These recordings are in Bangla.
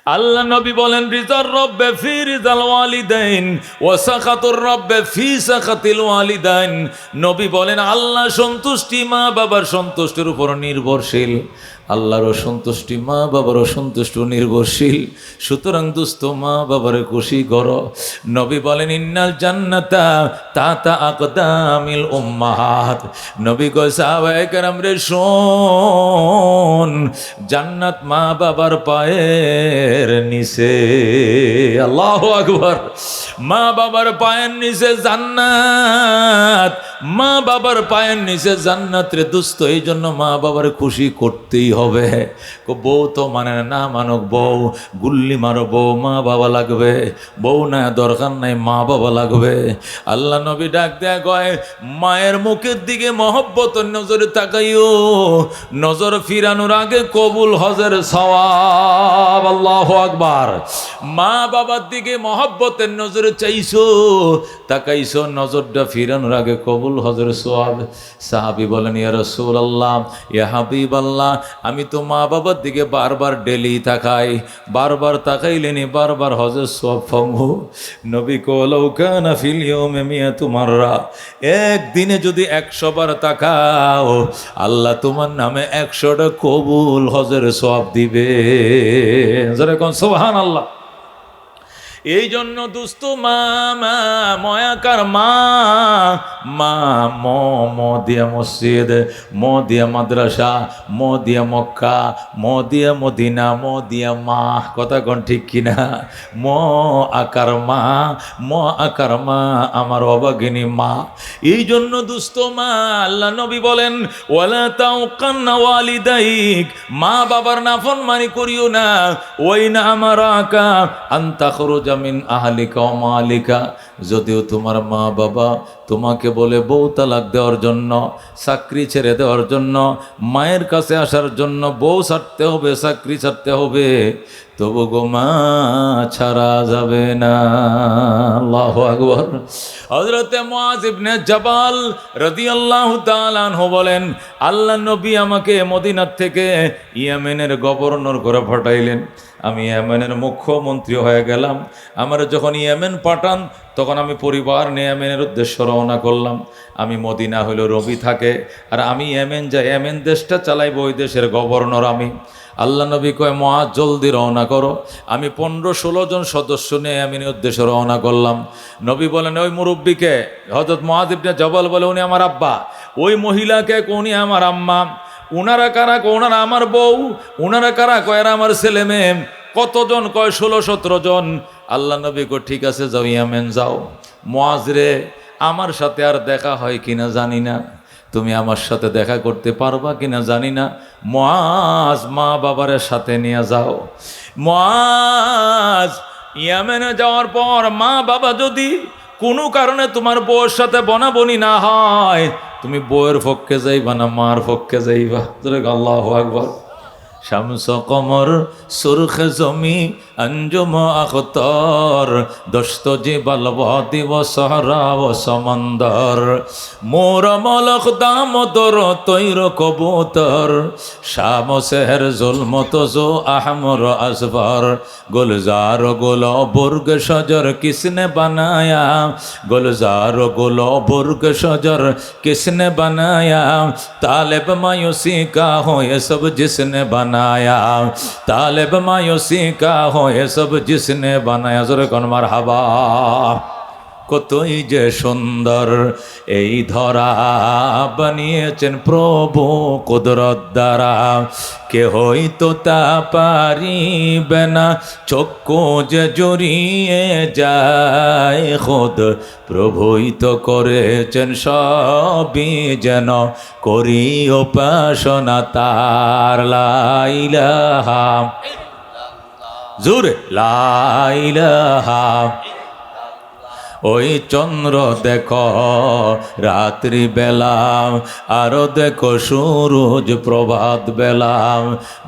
আল্লাহ নবী বলেন রিজার রব্বে ফি রিজাল ওয়ালিদাইন ওয়া সাখাতুর রব্বে ফি সাখাতিল ওয়ালিদাইন। নবী বলেন আল্লাহ সন্তুষ্টি মা বাবার সন্তুষ্টির উপর নির্ভরশীল, আল্লাহর সন্তুষ্টি মা বাবার সন্তুষ্ট নির্ভরশীল। সুতরাং দুস্থ মা বাবারে খুশি করো। নবী বলেন ইন্নাল জান্নাতা তাতা আকদামিল উম্মাহাত। নবী কয় সাহাবায়ে কেরাম রে শোন, জান্নাত মা বাবার পায়ের নিচে। আল্লাহু আকবার। মা বাবার পায়ের নিচে জান্নাত, মা বাবার পায়ের নিচে জান্নাত রে দুস্থ। এই জন্য মা বাবার খুশি করতেই হবে। বউ তো মানে না, মানুক বউ, গুল্লি মারো বউ, মা বাবা লাগবে। বউ না দরকার নাই, মা বাবা লাগবে। আল্লাহ নবী ডাক দেয়া কয় মায়ের মুখের দিকে মহব্বতের নজরে তাকাইও, নজর ফিরানোর আগে কবুল হজের সওয়াব। আল্লাহু আকবার। মা বাবার দিকে মহব্বতের নজরে চাইছো, তাকাইছো, নজরটা ফিরানোর আগে কবুল হজের সওয়াব। সাহাবী বলেন ইয়া রাসূলুল্লাহ, ইয়া হাবিবাল্লাহ, আমি তো মা বাবার দিকে বারবার ডেলি তাকাই, বারবার তাকাইলেনি বারবার হজের সওয়াব পাবো। নবী কলাউ কানা ফিল ইয়াউমি মিয়াতু মাররা, একদিনে যদি 100 বার তাকাও আল্লাহ তোমার নামে 100টা কবুল হজের সওয়াব দিবে। যারা কোন সুবহানাল্লাহ। এই জন্য দুস্থ মা মা ময়াকার মা মা ম দিয়া মসজিদ, ম দিয়া মাদ্রাসা, ম দিয়া মক্কা, ম দিয়া মদিনা, ম দিয়া মা। কথা কোন ঠিক কিনা? ম আকার মা, ম আকার মা আমার অবাগিনী মা। এই জন্য দুস্থ মা, আল্লাহ নবী বলেন ওয়ালা তাউকান্না ওয়ালিদাইক, মা বাবার নাফরমানি করিও না। ওই না আমার আকা আন্তা খরুজ মিন আহলিকা ওয়া মালিকা, যদিও তোমার মা বাবা তোমাকে বলে বউ তালাক দেওয়ার জন্য, চাকরি ছেড়ে দেওয়ার জন্য, মায়ের কাছে আসার জন্য, বউ ছাড়তে হবে, চাকরি ছাড়তে হবে, তবু গো মা ছাড়া যাবে না। আল্লাহু আকবার। হযরতে মুআয ইবনে জাবাল রাদিয়াল্লাহু তাআলা আনহু বলেন আল্লাহ নবী আমাকে মদিনার থেকে ইয়েমেনের গভর্নর করে পাঠাইলেন। আমি ইয়েমেনের মুখ্যমন্ত্রী হয়ে গেলাম। আমার যখন ইয়েমেন পাঠান তখন আমি পরিবার নিয়ে ইয়েমেনের উদ্দেশ্যে রওনা করলাম। আমি মদিনা হইল রবি থাকে, আর আমি ইয়েমেন যাই, ইয়েমেন দেশটা চালাইব, ওই দেশের গভর্নর আমি। আল্লাহ নবী কয় মুআয জলদি রওনা করো। আমি 15-16 জন সদস্য নিয়ে ইয়েমেনের উদ্দেশ্যে রওনা করলাম। নবী বলেন ওই মুরব্বীকে, হযরত মুআয ইবনে জাবাল বলে উনি আমার আব্বা, ওই মহিলাকে উনি আমার আম্মা, উনারা কারা? ওনারা আমার বউ। উনারা কারা? কয় এরা আমার ছেলে মেয়ে। কতজন? কয় 16-17 জন। আল্লাহ নবী কয় ঠিক আছে যাও, ইয়েমেন যাও। মুআয রে, আমার সাথে আর দেখা হয় কিনা জানি না, তুমি আমার সাথে দেখা করতে পারবা কিনা জানি না, মুআয মা বাবার সাথে নিয়ে যাও। মুআয ইয়েমেনে যাওয়ার পর মা বাবা যদি কোনো কারণে তোমার বউয়ের সাথে বনাবনি না হয়, তুমি বউয়ের পক্ষে যাইবা না মার পক্ষে যাইবা? আল্লাহু আকবার। শামস কমর সুরখ জমি अंजुम अख्तर दस्त जिबल वादी व सहरा व समंदर मोर मलक दामोदर तैर कबूतर शाम शहर जुल्मत जो अहमर असफर गुलजार गुलो बुर्ग शजर किसने बनाया गुलजार गुलो बुर्ग शजर किसने बनाया तालिब मायूसी का हो ये सब जिसने बनाया तालिब मायूसी का हो ये सब जिसने बनाया जोरे कोन मारहाबा কতই যে সুন্দর এই ধরা বানিয়েছেন প্রভু কুদরত দ্বারা কেহই তো তা পারিবে না চক্ষু যে জড়িয়ে যায় খোদ প্রভুই তো করেছেন সবই যেন করি উপাসনা তার লা ইলাহা জোরে লা ইলাহা ওই চন্দ্র দেখো রাত্রি বেলা, আরো দেখো সূরজ প্রভাত বেলা,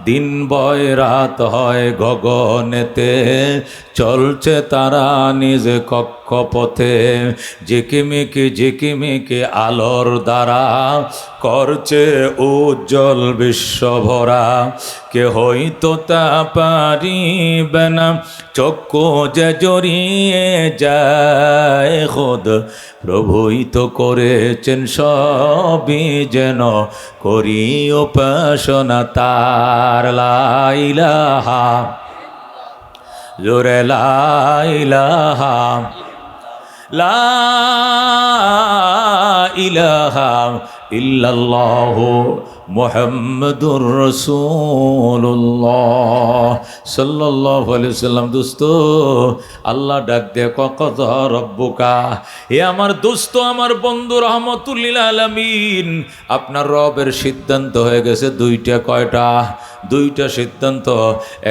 দিন বয় রাত হয় গগনেতে, চলছে তারা নিজ কক্ষপথে, ঝিকিমিকি ঝিকিমিকি আলোর দ্বারা করছে উজ্জ্বল বিশ্বভরা, কে হইতো তা পারিবে না, চক্ষু যে জড়িয়ে যায় খোদ, প্রভুই তো করেছেন সবই যেন করি উপাসনা তার। লা ইলাহা, জোরে লা ইলাহা, লা ইলাহা ইল্লাল্লাহু মুহাম্মাদুর রাসূলুল্লাহ সাল্লাল্লাহু আলাইহি ওয়াসাল্লাম। দোস্ত, আল্লাহ ডাক দে কযা রব্বুকা, হে আমার দোস্ত, আমার বন্ধু রাহমাতুল লিল আলামিন, আপনার রবের সিদ্ধান্ত হয়ে গেছে দুইটা। কয়টা? দুইটা সিদ্ধান্ত।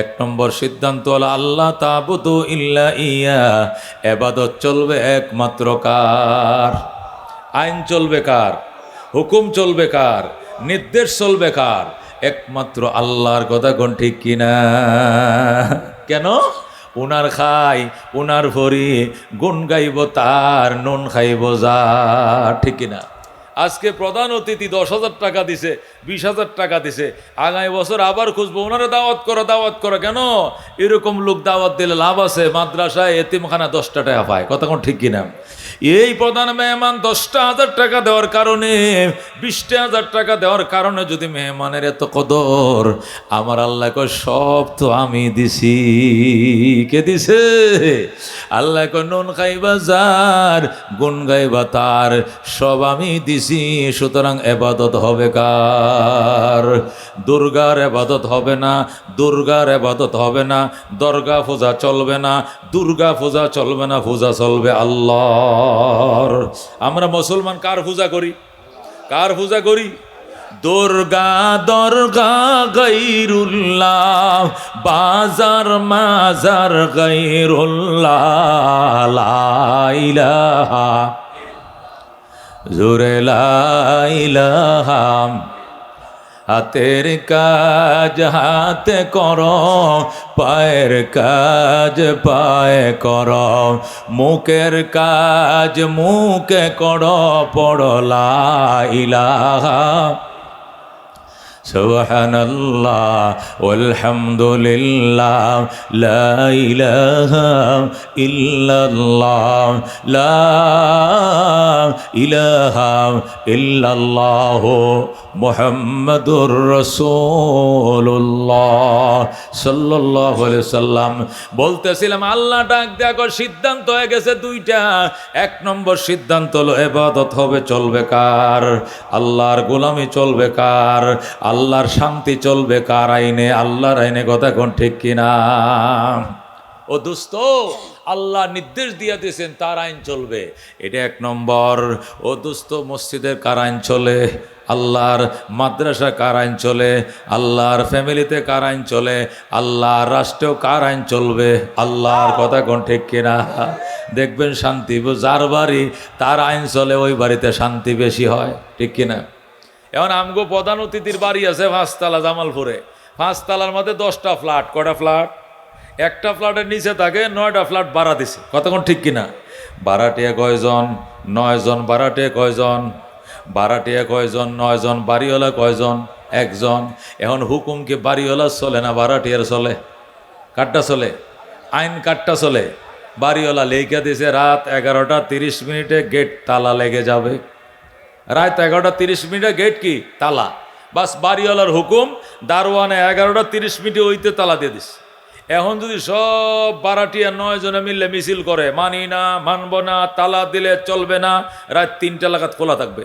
এক নম্বর সিদ্ধান্ত হলো আল্লাহ তা'বুদু ইল্লা ইয়া, ইবাদত চলবে একমাত্র কার? আইন চলবে কার? হুকুম চলবে কার? নির্দেশ চলবে কার? একমাত্র আল্লাহর। কথা কোন ঠিক কিনা? কেন? উনার খাই, উনার ভরি, গুণ গাইব তার, নুন খাইব যার। ঠিক কিনা? আজকে প্রধান অতিথি 10,000 টাকা দিছে, 20,000 টাকা দিছে, আগামী বছর আবার খুঁজবো, ওনারা দাওয়াত করো দাওয়াত করো। কেন? এরকম লোক দাওয়াত দিলে লাভ আছে। মাদ্রাসায় এতিমখানা 10টা টাকা পায়। কথা কোন ঠিক কিনা? এই প্রধান মেহমান 10,000 টাকা দেওয়ার কারণে, 20,000 টাকা দেওয়ার কারণে যদি মেহমানের এত কদর, আমার আল্লাহ কয় সব তো আমি দিছি। কে দিছে? আল্লাহ কয় নুন খাইবা যার, গুণ গাইবা তার, সব আমি দিছি। সুতরাং ইবাদত হবে কার? দুর্গার ইবাদত হবে না, দুর্গার ইবাদত হবে না, দরগা পূজা চলবে না, দুর্গা পূজা চলবে না, পূজা চলবে আল্লাহর। আমরা মুসলমান কার পূজা করি? কার পূজা করি? দুর্গা দরগা গায়রুল্লাহ, বাজার মাজার গায়রুল্লাহ, লা ইলাহা, জোরে লা ইলাহা। হাতের কাজ হাতে করো, পায়ের কাজ পায়ে করো, মুখের কাজ মুখে করো, পড়ো লা ইলাহা, সুবহানাল্লাহ ওয়ালহামদুলিল্লাহ, লা ইলাহা ইল্লাল্লাহ, লা ইলাহা ইল্লাল্লাহ মুহাম্মাদুর রাসূলুল্লাহ সাল্লাল্লাহু আলাইহি সাল্লাম। বলতেছিলাম আল্লাহ ডাক দেখো সিদ্ধান্ত হয়ে গেছে দুইটা। এক নম্বর সিদ্ধান্ত হলো ইবাদত হবে চলবে কার? আল্লাহর গোলামি চলবে কার? আল্লাহর শান্তি চলবে কার আইনে? আল্লাহর আইনে। কথা কোন ঠিক কিনা? ও দোস্ত, আল্লাহ নির্দেশ দিয়ে দিয়েছেন তার আইন চলবে, এটা এক নম্বর। ও দোস্ত, মসজিদের কার আইন চলে? আল্লাহর। মাদ্রাসা কার আইন চলে? আল্লাহর। ফ্যামিলিতে কার আইন চলে? আল্লাহর। রাষ্ট্রেও কার আইন চলবে? আল্লাহর। কথা কোন ঠিক কিনা? দেখবেন শান্তি যার বাড়ি তার আইন চলে, ওই বাড়িতে শান্তি বেশি হয়। ঠিক কিনা? এখন আমগো প্রধান অতিথির বাড়ি আছে 5 তলা জামালপুরে। 5 তলার মধ্যে 10টা ফ্ল্যাট। কটা ফ্ল্যাট? একটা ফ্ল্যাটের নিচে থাকে 9টা ফ্ল্যাট ভাড়া দিছে। কতক্ষণ ঠিক কিনা? ভাড়াটিয়া কয়জন? 9 জন। ভাড়াটিয়া কয়জন? ভাড়াটিয়া কয়জন? 9 জন। বাড়িওয়ালা কয়জন? 1 জন। এখন হুকুম কি বাড়িওয়ালা চলে না ভাড়াটিয়ার চলে? কাটটা চলে? আইন কাটটা চলে? বাড়িওয়ালা লেখা দিছে রাত 11টা 30 মিনিটে গেট তালা লেগে যাবে। রাত 11টা 30 মিনিটে গেট কি তালা। বাস বাড়িওয়ালার হুকুম, দারোয়ানে 11টা 30 মিনিটে ওইতে তালা দিয়ে দিস। এখন যদি সব ভাড়াটিয়া 9 জনে মিললে মিছিল করে, মানি না, মানব না, তালা দিলে চলবে না, রাত 3টা লাগাত খোলা থাকবে,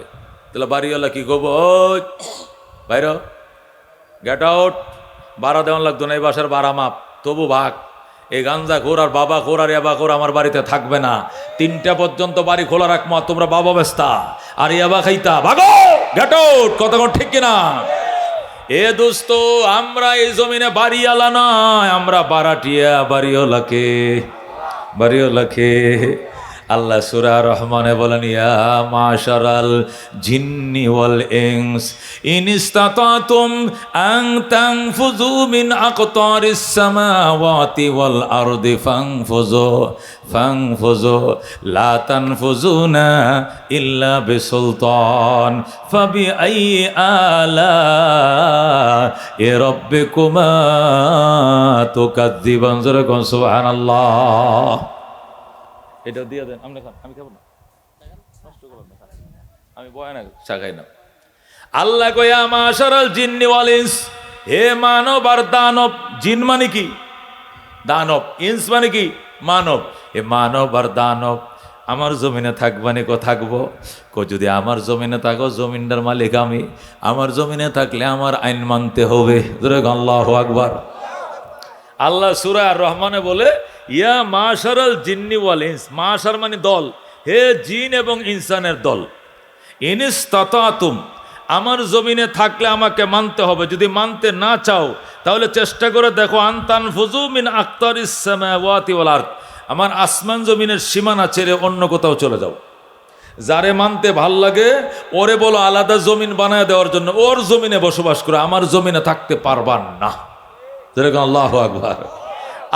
তাহলে বাড়িওয়ালা কি করবো? ওই বাইর, গেট আউট। ভাড়া দেওয়ান লাগতো না, এই বাসার ভাড়া মাপ, তবু ভাগ। এই গাঞ্জা খোর আর বাবা খোর আর ইয়াবা খোর আমার বাড়িতে থাকবে না। 3টা পর্যন্ত বাড়ি খোলা রাখবো, তোমরা বাবা বেস্তা আর ইয়াবা খাইতা, ভাগো, গেট আউট। কতক্ষণ ঠিক কিনা? এ দোস্ত, আমরা এই জমিনে বাড়িওয়ালা নয়, আমরা ভাড়াটিয়া। বাড়িওয়ালাকে, বাড়িওয়ালাকে। আল্লাহ সূরা রহমানে বলেন, ইয়া মাশারাল জিন্নি ওয়াল ইনস ইন ইসতাতাতুম আন তানফুযু মিন আকতারিস সামাওয়াতি ওয়াল আরদি ফানফুযু লা তানফুযুনা ইল্লা বিসুলতান ফাবিআইয়ি আলা'i রাব্বিকুমা তুকাযযিবান। জোরে কোন সুবহানাল্লাহ। এটা দিয়ে দেন, আমি খাবো না, নষ্ট করবেন না, আমি বয়ান চাখাই না। আল্লাহ কয়া মাশারাল জিন্নি ওয়াল ইনস, হে মানব আর দানব। জিন মানে কি? দানব। ইনস মানে কি? মানব। হে মানব আর দানব, আমার জমিনে থাকবানি কো থাকবো কো, যদি আমার জমিনে থাকো জমিনটার মালিক আমি, আমার জমিনে থাকলে আমার আইন মানতে হবে। আল্লাহু আকবার। আল্লাহ সূরা আর রহমানে বলে, ইয়া মাশারাল জিন্নি ওয়াল ইনস, মাশার মানে দল, হে জিন এবং ইনসানের দল। ইনিস্তাতাতুম, আমার জমিনে থাকলে আমাকে মানতে হবে, যদি মানতে না চাও তাহলে চেষ্টা করে দেখো, আনতানফুযু মিন আকতারিস সামাওয়াতি ওয়াল আরদ, আমার আসমান জমিনের সীমানা ছেড়ে অন্য কোথাও চলে যাও। যারে মানতে ভাল লাগে ওরে বলো আলাদা জমিন বানায় দেওয়ার জন্য, ওর জমিনে বসবাস করে, আমার জমিনে থাকতে পারবা না। যেরকম আল্লাহু আকবার।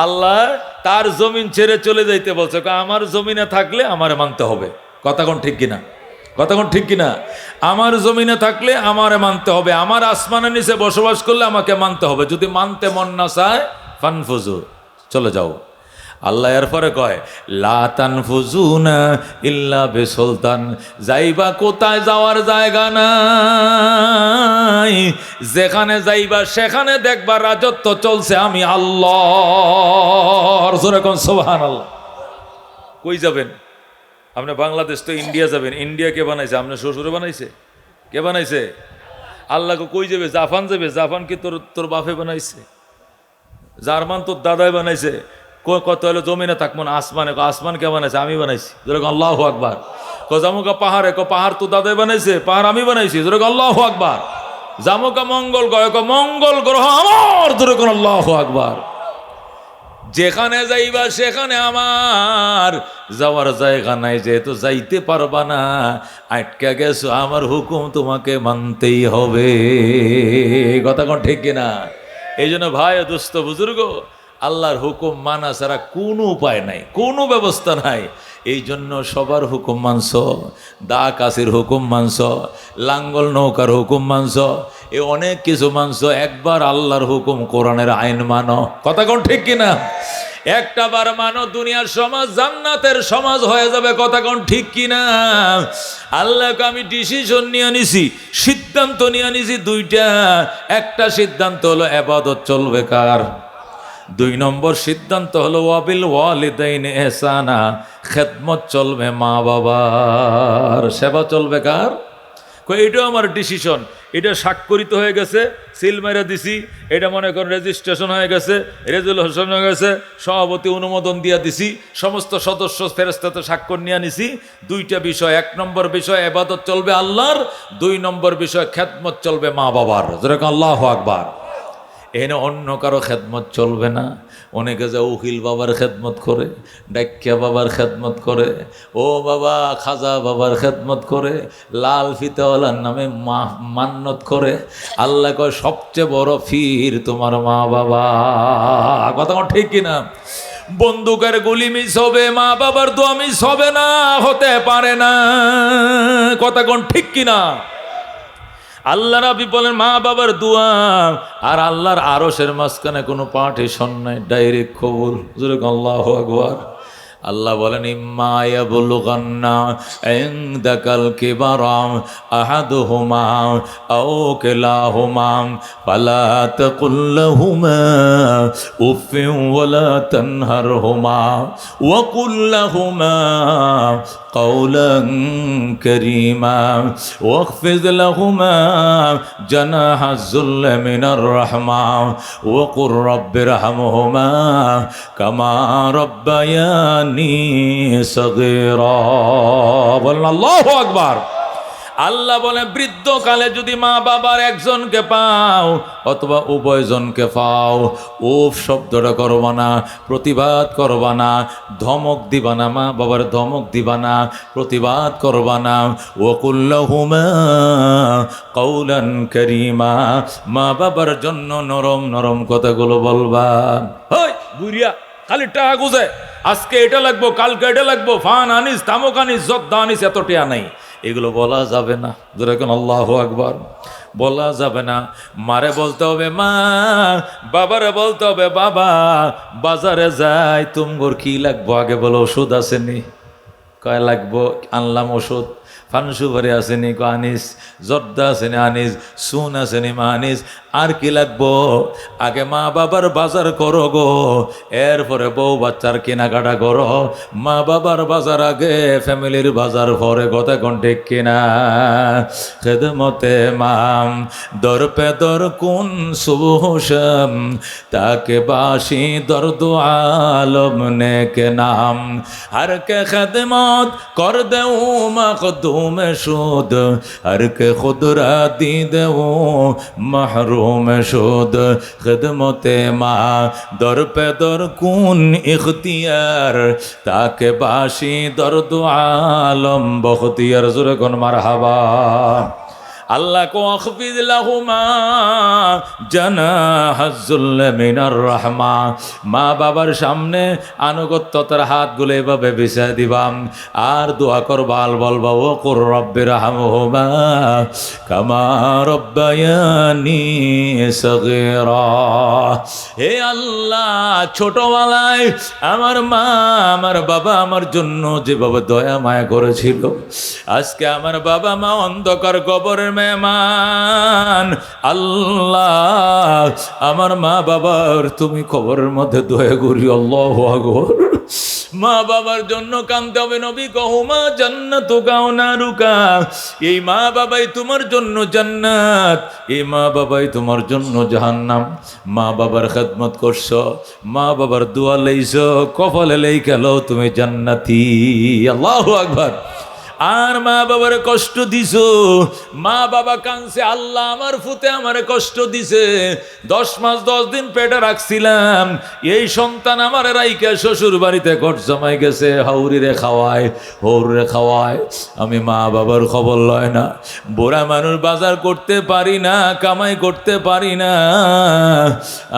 আল্লাহ তার জমিন ছেড়ে চলে যাইতে বলছে, আমার জমিনে থাকলে আমারে মানতে হবে। কথা কোন ঠিক কিনা? কথা কোন ঠিক কিনা? আমার জমিনে থাকলে আমারে মানতে হবে, আমার আসমানের নিচে বসবাস করলে আমাকে মানতে হবে। যদি মানতে মন না চায় ফানফুযু, চলে যাও। আল্লাহ এরপরে কয়, লা তানফুযুনা ইল্লা বিসুলতান, যাইবা কোথায় যাওয়ার জায়গা নাই, যেখানে যাইবা সেখানে দেখবা রাজত্ব চলছে আমি আল্লাহর। জোরে কোন সুবহানাল্লাহ। কই যাবেন আপনি? বাংলাদেশ তো ইন্ডিয়া যাবেন, ইন্ডিয়া কে বানাইছে? আপনার শ্বশুরে বানাইছে? কে বানাইছে? আল্লাহকে। কই যাবে? জাপান যাবে? জাপান কি তোর বাপে বানাইছে? জার্মান তোর দাদাই বানাইছে? কত হলো জমিনে থাকবো না আসমানে? আসমান কে বানাইছে? আমি বানাইছি। যেরকম আল্লাহু আকবার। জামুকা পাহাড়ে, পাহাড় তো দাদাই বানাইছে, পাহাড় আমি বানাইছি। যেরকম আল্লাহু আকবার। জামুকা মঙ্গল গ্রহ, মঙ্গল গ্রহ আমার। যেরকম আল্লাহু আকবার। যেখানে যাইবা সেখানে আমার, যাওয়ার জায়গা নাই, যেহেতু যাইতে পারবা না, আটকা গেছো, আমার হুকুম তোমাকে মানতেই হবে। কথা কোন ঠিক কিনা? এই জন্য ভাই দোস্ত বুজুর্গ, আল্লাহর হুকুম মানা ছাড়া কোনো উপায় নাই, কোনো ব্যবস্থা নাই। এই জন্য সবার হুকুম মানছ, দা কাশির হুকুম মানছ, লাঙ্গল নৌকার হুকুম মানছ, এ অনেক কিছু মানছ। একবার আল্লাহর হুকুম কোরআনের আইন মানো। কথা কোন ঠিক কিনা? একটা বার মানো, দুনিয়ার সমাজ জান্নাতের সমাজ হয়ে যাবে। কথা কোন ঠিক কিনা? আল্লাহকে আমি ডিসিশন নিয়ে নিছি, সিদ্ধান্ত নিয়ে নিছি দুইটা। একটা সিদ্ধান্ত হলো ইবাদত চলবে কার? 2 নম্বর সিদ্ধান্ত হলো ওয়াবিল ওয়ালিদাইনি ইহসানা, খেদমত চলবে মা বাবার। সেবা চলবে কার? এটাও আমার ডিসিশন, এটা স্বাক্ষরিত হয়ে গেছে, সিল মেরে দিছি, এটা মনে করেন রেজিস্ট্রেশন হয়ে গেছে, রেজুলেশন হয়ে গেছে, সভাপতি অনুমোদন দিয়ে দিছি, সমস্ত সদস্য ফেরেশতাতে স্বাক্ষর নিয়ে নিছি। 2টা বিষয়, 1 নম্বর বিষয় ইবাদত চলবে আল্লাহর, 2 নম্বর বিষয় খেদমত চলবে মা বাবার। যেরকম আল্লাহু আকবার। এখানে অন্য কারো খেদমত চলবে না। অনেকে যে উকিল বাবার খেদমত করে, ডাক্কিয়া বাবার খেদমত করে, ও বাবা খাজা বাবার খেদমত করে, লাল ফিতাওয়ালার নামে মান্নত করে। আল্লাহ কয় সবচেয়ে বড় ফির তোমার মা বাবা। কথা ঠিক কিনা? বন্দুকের গুলি মিস হবে, মা বাবার দোয়া মিস হবে না, হতে পারে না। কথা কোন ঠিক কিনা? আল্লাহ রাব্বি বলেন মা বাবার দোয়া আর আল্লাহর আরশের মাঝখানে কোনো পার্টিশন নাই, ডাইরেক্ট কবুল। জোরে আল্লাহু আকবার। আল্লাহ বলেন ইম্মা ইয়াবলুগান্না ইনদাকাল কিবারা আহাদুহুমা আও কিলাহুমা ফালা তাকুল লাহুমা উফিন ওয়ালা তানহারহুমা ওয়া কুল লাহুমা قولا كريما واخفض لهما جناح الذل من الرحمة وقل رب ارحمهما كما ربياني صغيرا। বলেন আল্লাহু আকবার। আল্লাহ বলে বৃদ্ধকালে যদি মা বাবার একজনকে পাও অথবা উভয়জনকে পাও, উফ শব্দটা করবা না, প্রতিবাদ করবা না, ধমক দিবা না, মা বাবার ধমক দিবা না, প্রতিবাদ করবা না। ওয়াকুল্লাহুমা কাওলান কারীমা, মা বাবার জন্য নরম নরম কথাগুলো বলবা। হই বুড়িয়া খালি টাকা গুজে, আজকে এটা লাগবো, কালকে এটা লাগবো, ফান আনিস, তামক আনিস, জর্দা আনিস, এত টিয়া নাই, এগুলো বলা যাবে না। যেরকম আল্লাহু আকবার বলা যাবে না। মারে বলতে হবে মা, বাবারে বলতে হবে বাবা, বাজারে যাই তুমগোর কি লাগবো আগে বলো, ওষুধ আসেনি? কয় লাগবো, আনলাম ওষুধ। ফানসুপারি আসেনি? ক আনিস। জর্দা আসেনি? আনিস। সুন আসেনি? মা আনিস। আর কি লাগবো? আগে মা বাবার বাজার করো গো, এরপরে বউ বাচ্চার কেনাকাটা করো। মা বাবার বাজার আগে, ফ্যামিলির বাজার পরে, কথা কণ্ঠে কিনা। খেদমতে মাম দর পে দর কুন সুবহশম, তাকে বাসি দর্দ আলম নে কে নাম, হর কে খেদমত কর দেউ মখদুম শুদ, হর কে খুদরা দি দেউ মাহরুম শুদ। খেদমতে মা দর পে দর কুন ইখতিয়ার, তাকে বাসি দর্দ আলম বখতিয়ার। জোরে কোন মারহাবা। আল্লাহ কো আখফিদ লাহুমা জানাহাজ্জুল মিনার রাহমা, মা বাবার সামনে আনুগত্যতার হাতগুলো এভাবে বিছায় দিবাম, আর দোয়া করবাল বলবা ও কুর রব্বির হামহুমা কামা রব্বায়ানি সগীরা। হে আল্লাহ, ছোটবেলায় আমার মা আমার বাবা আমার জন্য যেভাবে দয়া মায়া করেছিল, আজকে আমার বাবা মা অন্ধকার কবরের মেহমান। আল্লাহ, আমার মা বাবার তুমি কবরের মধ্যে দয়া করি। আল্লাহু আকবার। মা বাবার জন্য কাঁদতে হবে। নবী কহুমা জান্নাতু কাউনারুকা, এই মা বাবাই তোমার জন্য জান্নাত, এই মা বাবাই তোমার জন্য জাহান্নাম। মা বাবার খেদমত করছো, মা বাবার দোয়া লইছো, কপালে লেখা তুমি জান্নাতি। আল্লাহু আকবার। আর মা বাবার কষ্ট দিছো, মা বাবা কাঁদছে, আল্লাহ আমার ফুতে আমার কষ্ট দিছে, 10 মাস 10 দিন পেটে রাখছিলাম, এই সন্তান আমার রাইকা শ্বশুর বাড়িতে ঘট জমাই গেছে, হাউরিরে খাওয়ায় হৌরে খাওয়ায়, আমি মা বাবার খবর লয় না। বুড়া মানুষ বাজার করতে পারি না, কামাই করতে পারি না,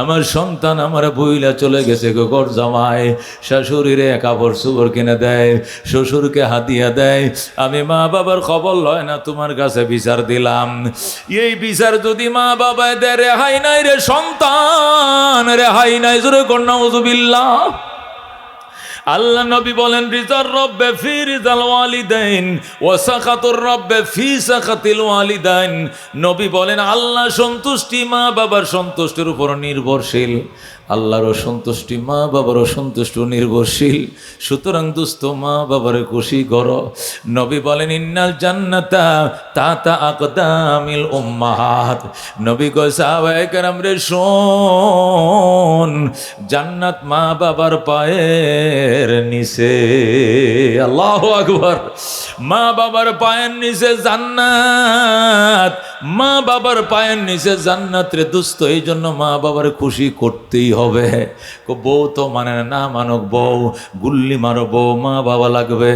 আমার সন্তান আমার বইলা চলে গেছে ঘর জামাই, শাশুড়িরে কাপড় চোপড় কিনে দেয়, শ্বশুরকে হাতিয়া দেয়, আমি মা বাবার খবর লয় না, তোমার কাছে বিচার দিলাম। এই বিচার যদি মা বাবায় দেয়, রেহাই নাই রে সন্তান, রেহাই নাই। জোরে কর নাউযুবিল্লাহ। আল্লাহ নবী বলেন রিজার রব্বে ফি রিজাল ওয়ালিদাইন ওয়া সাখাতুর রব্বে ফি সাখাতিল ওয়ালিদাইন। নবী বলেন আল্লাহ সন্তুষ্টি মা বাবার সন্তুষ্টির উপর নির্ভরশীল, আল্লাহর সন্তুষ্টি মা বাবার সন্তুষ্ট নির্ভরশীল। সুতরাং দুস্থ মা বাবার খুশি করো। নবী বলেন ইন্নাল জান্নাতা তাতা আকদামিল উম্মাহাত। নবী কয় সাহাবায়ে কেরাম রে শোন, জান্নাত মা বাবার পায়ের নিচে। আল্লাহু আকবার। মা বাবার পায়ের নিচে জান্নাত, মা বাবার পায়ের নিচে জান্নাত রে দুস্থ। এই জন্য মা বাবার খুশি করতেই হবে। বউ তো মানে না, মানুক বউ, গুল্লি মারো বউ, মা বাবা লাগবে।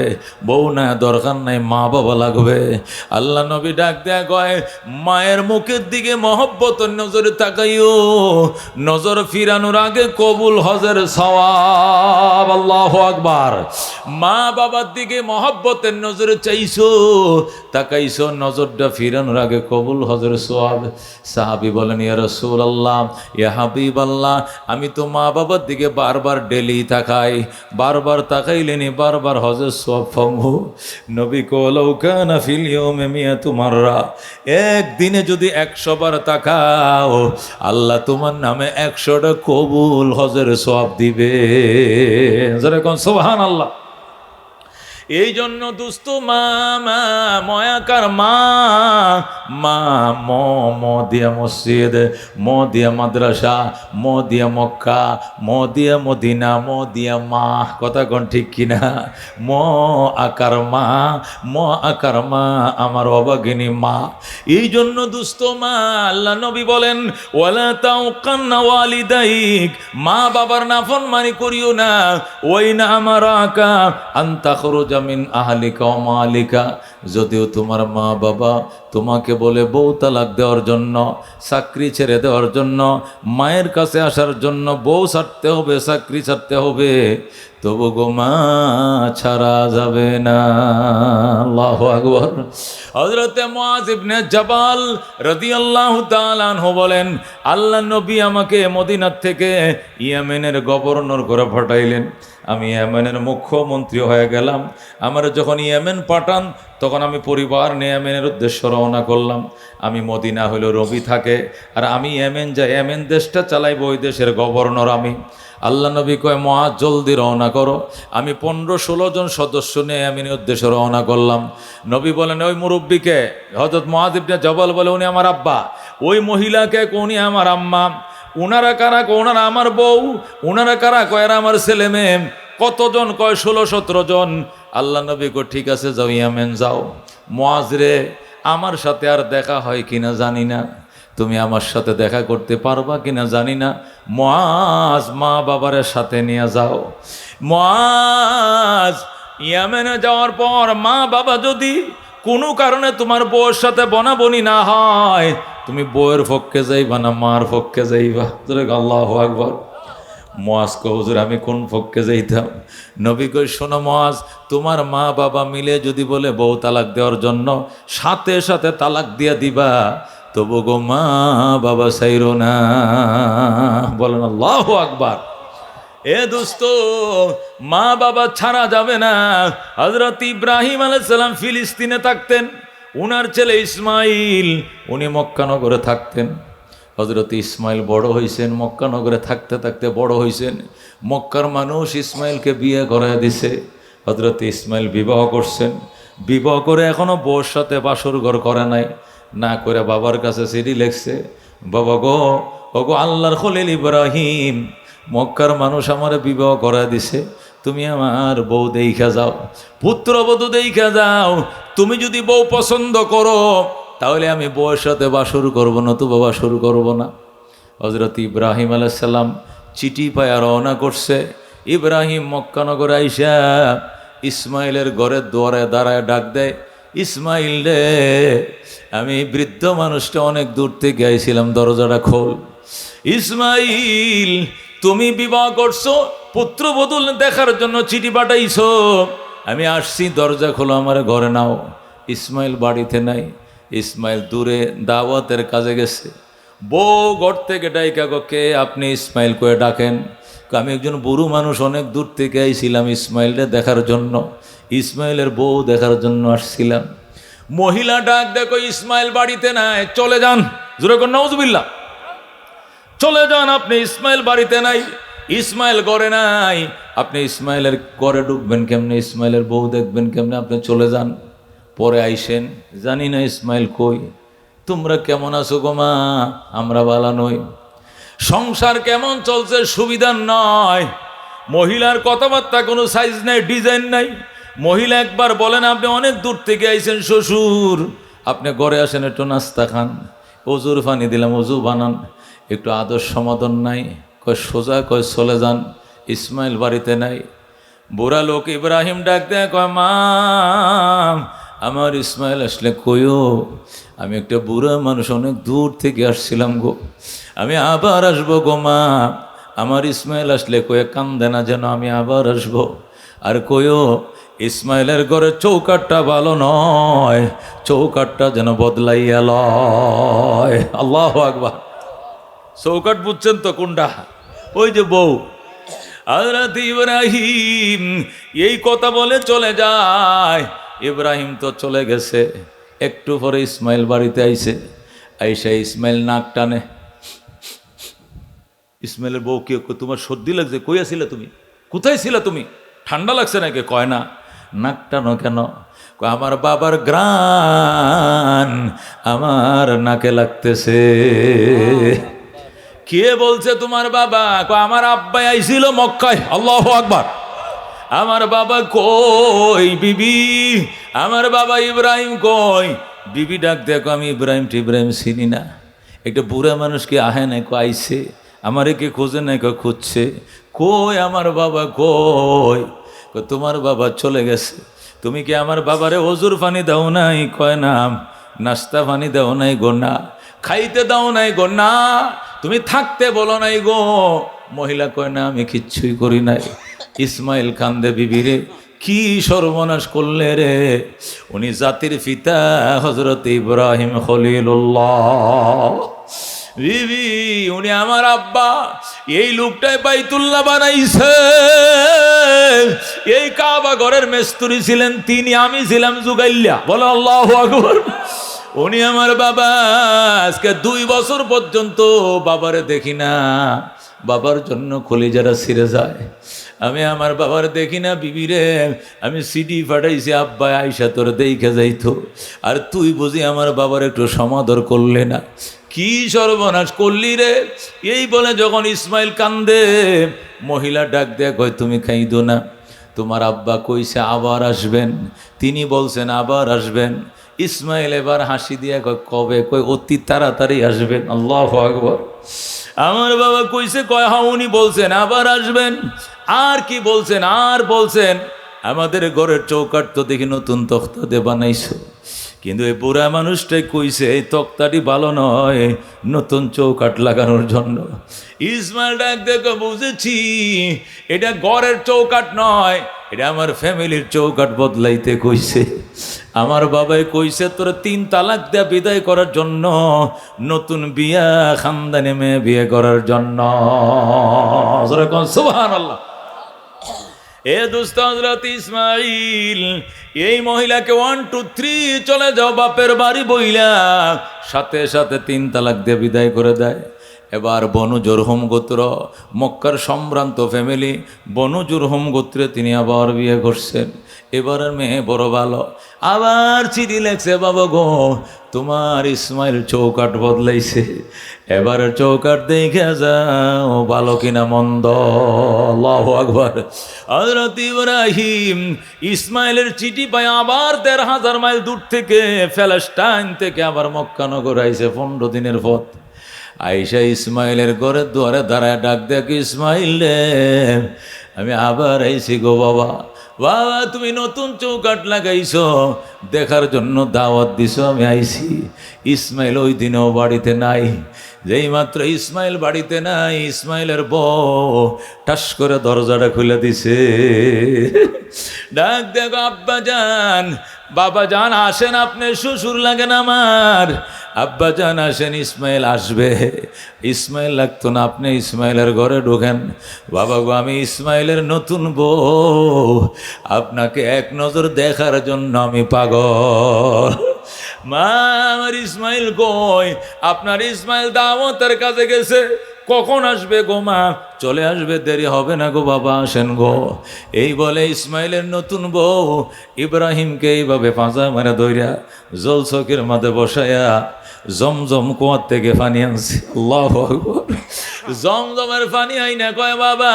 বউ না দরকার নাই, মা বাবা লাগবে। আল্লাহ নবী ডাক দেয়া কয় মায়ের মুখের দিকে মহব্বতের নজরে তাকাইও, নজর ফিরানোর আগে কবুল হজের সওয়াব। আল্লাহু আকবার। মা বাবার দিকে মহব্বতের নজরে চাইছো, তাকাইছো, নজরটা ফিরানোর আগে কবুল হজের সওয়াব। সাহাবী বলেন ইয়া রাসূলুল্লাহ, ইয়া হাবিবাল্লাহ, আমি তো মা বাবার দিকে বারবার ডেলি তাকাই, বারবার তাকাইলেনি বারবার হজের সওয়াব পাবো। নবী কলাউ কানা ফিল ইয়াউমি মিয়াতু মাররা, একদিনে যদি 100 বার তাকাও, আল্লাহ তোমার নামে 100টা কবুল হজের সওয়াব দিবে। যারা কোন সুবহানাল্লাহ। এই জন্য দুস্থ মা মা ময়াকার মা মা ম ম দিয়া মসজিদ, ম দিয়া মাদ্রাসা, ম দিয়া মক্কা, ম দিয়া মদিনা, ম দিয়া মা। কথা কোন ঠিক কিনা? ম আকার মা, ম আকার মা আমার অবাগিনী মা। এই জন্য দুস্থ মা, আল্লাহ নবী বলেন ওয়ালা তাউকান্না ওয়ালিদাইক, মা বাবার নাফরমানি করিও না। ওই না আমার আকা আন্তা খরুজা মিন আহলিকা ওয়া মালিকা, যদিও তোমার মা বাবা তোমাকে বলে বউ তালাক দেওয়ার জন্য, চাকরি ছেড়ে দেওয়ার জন্য, মায়ের কাছে আসার জন্য বউ ছাড়তে হবে, চাকরি ছাড়তে হবে, তবু গো মা ছাড়া যাবে না। আল্লাহু আকবার। হযরতে মুআয ইবনে জাবাল রাদিয়াল্লাহু তাআলা আনহু বলেন, আল্লাহ নবী আমাকে মদিনার থেকে ইয়েমেনের গভর্নর করে পাঠাইলেন। আমি ইয়েমেনের মুখ্যমন্ত্রী হয়ে গেলাম। আমার যখন ইয়েমেন পাঠান, তখন আমি পরিবার নিয়ে ইয়েমেনের উদ্দেশ্যে রওনা করলাম। আমি মদিনা হলো রবি থাকে, আর আমি ইয়েমেন যাই, ইয়েমেন দেশটা চালাইব, ওই দেশের গভর্নর আমি। আল্লাহ নবী কয় মুআয জলদি রওনা করো। আমি 15-16 জন সদস্য নিয়ে ইয়েমেনের উদ্দেশ্যে রওনা করলাম। নবী বলেন ওই মুরব্বীকে, হযরত মুআয ইবনে জাবাল বলে উনি আমার আব্বা, ওই মহিলাকে উনি আমার আম্মা, উনারা কারা? ওনারা আমার বউ। উনারা কারা? কয় এরা আমার ছেলে মেয়ে। কতজন? কয় 16-17 জন। আল্লাহ নবী কয় ঠিক আছে যাও, ইয়েমেন যাও। মুআয রে, আমার সাথে আর দেখা হয় কিনা জানি না, তুমি আমার সাথে দেখা করতে পারবা কিনা জানি না, মুআয মা বাবার সাথে নিয়ে যাও। মুআয ইয়েমেনে যাওয়ার পর মা বাবা যদি কোনো কারণে তোমার বউয়ের সাথে বনাবনি না হয়, তুমি বউয়ের পক্ষে যাইবা না মার পক্ষে যাইবা? আল্লাহু আকবার। মুআয কয় হুজুর আমি কোন পক্ষে যাইতাম? নবী কই শোনো মুআয, তোমার মা বাবা মিলে যদি বলে বউ তালাক দেওয়ার জন্য, সাথে সাথে তালাক দিয়া দিবা, তবু গো মা বাবা চাইরো না। বলেন আল্লাহু আকবার। এ দোস্ত, মা বাবা ছাড়া যাবে না। হযরত ইব্রাহিম আলাইহিস সালাম ফিলিস্তিনে থাকতেন, উনার ছেলে ইসমাইল উনি মক্কা নগরে থাকতেন। হযরত ইসমাইল বড় হয়েছেন, মক্কা নগরে থাকতে থাকতে বড় হয়েছেন। মক্কার মানুষ ইসমাইলকে বিয়ে করায় দিছে। হযরত ইসমাইল বিবাহ করছেন, বিবাহ করে এখনো বউর সাথে বাসর ঘর করে নাই, না করে বাবার কাছে চিঠি লিখছে, বাবা গো, ওগো আল্লাহর খলিল ইব্রাহিম, মক্কার মানুষ আমার বিবাহ করায় দিছে, তুমি আমার বউ দেইখা যাও, পুত্রবধূ দেইখা যাও। তুমি যদি বউ পছন্দ করো তাহলে আমি বউয়ের সাথে বাসর করবো, নতুবা বাসর করবো না। হযরত ইব্রাহিম আলাইহিস সালাম চিঠি পায়া রওনা করছে। ইব্রাহিম মক্কানগর আইসা ইসমাইলের ঘরের দুয়ারে দাঁড়ায় ডাক দেয়, ইসমাইল রে, আমি বৃদ্ধ মানুষটা অনেক দূর থেকে আইছিলাম, দরজাটা খোল। ইসমাইল, তুমি বিবাহ করছো, পুত্রবধূ দেখার জন্য চিঠি পাঠাইছো, আমি আসছি, দরজা খোলো, আমার ঘরে নাও। ইসমাইল বাড়িতে নাই, ইসমাইল দূরে দাওয়াতের কাজে গেছে। বউ ঘর থেকে ডাইকা কে আপনি? ইসমাইল কয়ে ডাকেন। আমি একজন বুড়ো মানুষ, অনেক দূর থেকে আইছিলাম ইসমাইলরে দেখার জন্য, ইসমাইলের বউ দেখার জন্য আসছিলাম। মহিলা ডাক দেখো ইসমাইল বাড়িতে নাই, চলে যান। জোরে কর নাউজুবিল্লাহ। চলে যান আপনি, ইসমাইল বাড়িতে নাই, ইসমাইল ঘরে নাই। আপনি ইসমাইলের ঘরে ঢুকবেন কেমনে, ইসমাইলের বউ দেখবেন কেমনে? আপনি চলে যান, পরে আইসেন। জানি না ইসমাইল কই। তোমরা কেমন আছো গো মা? আমরা ভালো নই। সংসার কেমন চলছে? সুবিধা নয়। মহিলার কথাবার্তা কোনো সাইজ নাই, ডিজাইন নাই। মহিলা একবার বলেন আপনি অনেক দূর থেকে আইছেন শ্বশুর, আপনি ঘরে আসেন, একটু নাস্তা খান, অজুর পানি দিলাম, অজু বানান, একটু আদর সমাদন নাই। কয় সোজা, কয় চলে যান। ইসমাইল বাড়িতে নাই। বুড়া লোক ইব্রাহিম ডাক দেয়, কয় মা, আমার ইসমাইল আসলে কইও, আমি একটা বুড়া মানুষ, অনেক দূর থেকে আসছিলাম গো, আমি আবার আসবো গো মা। আমার ইসমাইল আসলে কয়ে কান্দে না যেন, আমি আবার আসবো। আর কইও ইসমাইলের ঘরে চৌকাটটা ভালো নয়, চৌকাটটা যেন বদলাইয়া লয়। আল্লাহু আকবার। চৌকাট বুঝছেন তো কোনটা? ওই যে বউ। হযরত ইব্রাহিম এই কথা বলে চলে যায়। ইব্রাহিম তো চলে গেছে। একটু পরে ইসমাইল বাড়িতে আইছে। আইসা ইসমাইল নাক টানে। ইসমাইলের বউ, কে তোমার সর্দি লাগছে? কই আছিলে তুমি? কোথায় ছিলে তুমি? ঠান্ডা লাগছে নাকি? কয় না। নাক টানো কেন? কয় আমার বাবার গ্রান আমার নাকে লাগতেছে। কে বলছে তোমার বাবা? কয় আমার আব্বাই আইছিল মক্কায়। আল্লাহু আকবার। আমার বাবা কই? বিবি আমার বাবা ইব্রাহিম কই? বিবি ডাক দেখো, আমি ইব্রাহিম টিব্রাহিম চিনি না। একটা বুড়া মানুষকে আহে নাই, আইছে আমারে কে খোঁজে নাই, খুঁজছে। কই আমার বাবা কই? তোমার বাবা চলে গেছে। তুমি কি আমার বাবারে ওজুর পানি দাও নাই? কয় না। নাস্তা পানি দাও নাই গো? না। খাইতে দাও নাই গো? না। তুমি থাকতে বলো নাই গো? মহিলা কয় না, আমি কিচ্ছুই করি নাই। ইসমাইল কান্দে, বিবিরে কি সর্বনাশ করলে রে? উনি জাতির পিতা হযরত ইব্রাহিম খলিলুল্লাহ। বিবি উনি আমার আব্বা। এই লোকটাই বাইতুল্লাহ বানাইছে। এই কাবা ঘরের মেস্তুরি ছিলেন তিনি, আমি ছিলাম জুগাইল্লা। বলো আল্লাহু আকবার। উনি আমার বাবা। আজকে 2 বছর পর্যন্ত বাবারে দেখি না। বাবার জন্য কলিজারা ছিঁড়ে যায়। আমি আমার বাবার দেখি না। বিবিরে আমি সিডি পাঠাইছি, আব্বা আইসা তোর দেখে যাইতো। আর তুই বুঝি আমার বাবার একটু সমাদর করলে না? কি সর্বনাশ করলি রে? এই বলে যখন ইসমাইল কান্দে, মহিলা ডাক দেয়া কয় তুমি খাইদো না, তোমার আব্বা কইছে আবার আসবেন। তিনি বলছেন আবার আসবেন। ইসমাইল এবার হাসি দিয়া কয় কবে? কয় অতি তাড়াতাড়ি আসবেন। আল্লাহু আকবার। আমার বাবা কইছে, কয় হ্যাঁ উনি বলছেন আবার আসবেন। আর কি বলছেন? আর বলছেন আমাদের ঘরের চৌকাঠ তো দেখি নতুন তক্তা দিয়ে বানাইছো, কিন্তু এই বুড়া মানুষটাই কইছে এই তক্তাটি ভালো নয়, নতুন চৌকাঠ লাগানোর জন্য। ইসমাইল ডাক দেখো, বুঝেছি এটা ঘরের চৌকাঠ নয়, এটা আমার ফ্যামিলির চৌকাঠ বদলাইতে কইছে। আমার বাবাই কইছে তোর 3 তালাক দেয়া বিদায় করার জন্য, নতুন বিয়া খানদানি মেয়ে বিয়ে করার জন্য। সুবহানাল্লাহ। এ দুস্ত হযরত ইসমাইল এই মহিলাকে 1 2 3 চলে যাও বাপের বাড়ি বইলা সাথে সাথে 3 তালাক দিয়ে বিদায় করে দেয়। এবার বনু জুরহুম গোত্র, মক্কার সম্ভ্রান্ত ফ্যামিলি, বনু জুরহুম গোত্রে তিনি আবার বিয়ে করছেন। এবারের মেয়ে বড় ভালো। আবার চিঠি লেখছে, বাবা গো তোমার ইসমাইল চৌকাঠ বদলাইছে, এবারের চৌকাঠ দেখে যাও ভালো কিনা মন্দ। আল্লাহু আকবার। হযরত ইব্রাহিম ইসমাইলের চিঠি পায় আবার ১৩,০০০ মাইল দূর থেকে, প্যালেস্টাইন থেকে আবার মক্কা নগর আইছে 15 দিনের পথ। আইসা ইসমাইলের ঘরের দুয়ারে দাঁড়ায় ডাক দেখ, ইসমাইল রে আমি আবার আইছি গো বাবা। বাবা তুমি নতুন চৌকাঠ লাগাইছো, দেখার জন্য দাওয়াত দিছো, আমি আইছি। ইসমাইল ওই দিনও বাড়িতে নাই। যেই মাত্র ইসমাইল বাড়িতে নাই, ইসমাইলের বউ টাস করে দরজাটা খুলে দিছে। ডাক দেখো, আব্বা যান, বাবা যান আসেন, আপনি শ্বশুর লাগেন আমার। আব্বা যান আসেন, ইসমাইল আসবে। ইসমাইল লাগতো না, আপনি ইসমাইলের ঘরে ঢোকেন। বাবা গো আমি ইসমাইলের নতুন বউ, আপনাকে এক নজর দেখার জন্য আমি পাগল। মা আমার ইসমাইল কই? আপনার ইসমাইল দাওয়াতের কাছে গেছে। কখন আসবে গো মা? চলে আসবে, দেরি হবে না গো বাবা, আসেন গো। এই বলে ইসমাইলের নতুন বউ ইব্রাহিমকে এইভাবে পাঁজা মারে ধইরা জল চৌকির মাঝে বসায়া জমজম কুয়ার থেকে পানি আনছে। আল্লাহু আকবার। জমজমের পানি আইনা কয় বাবা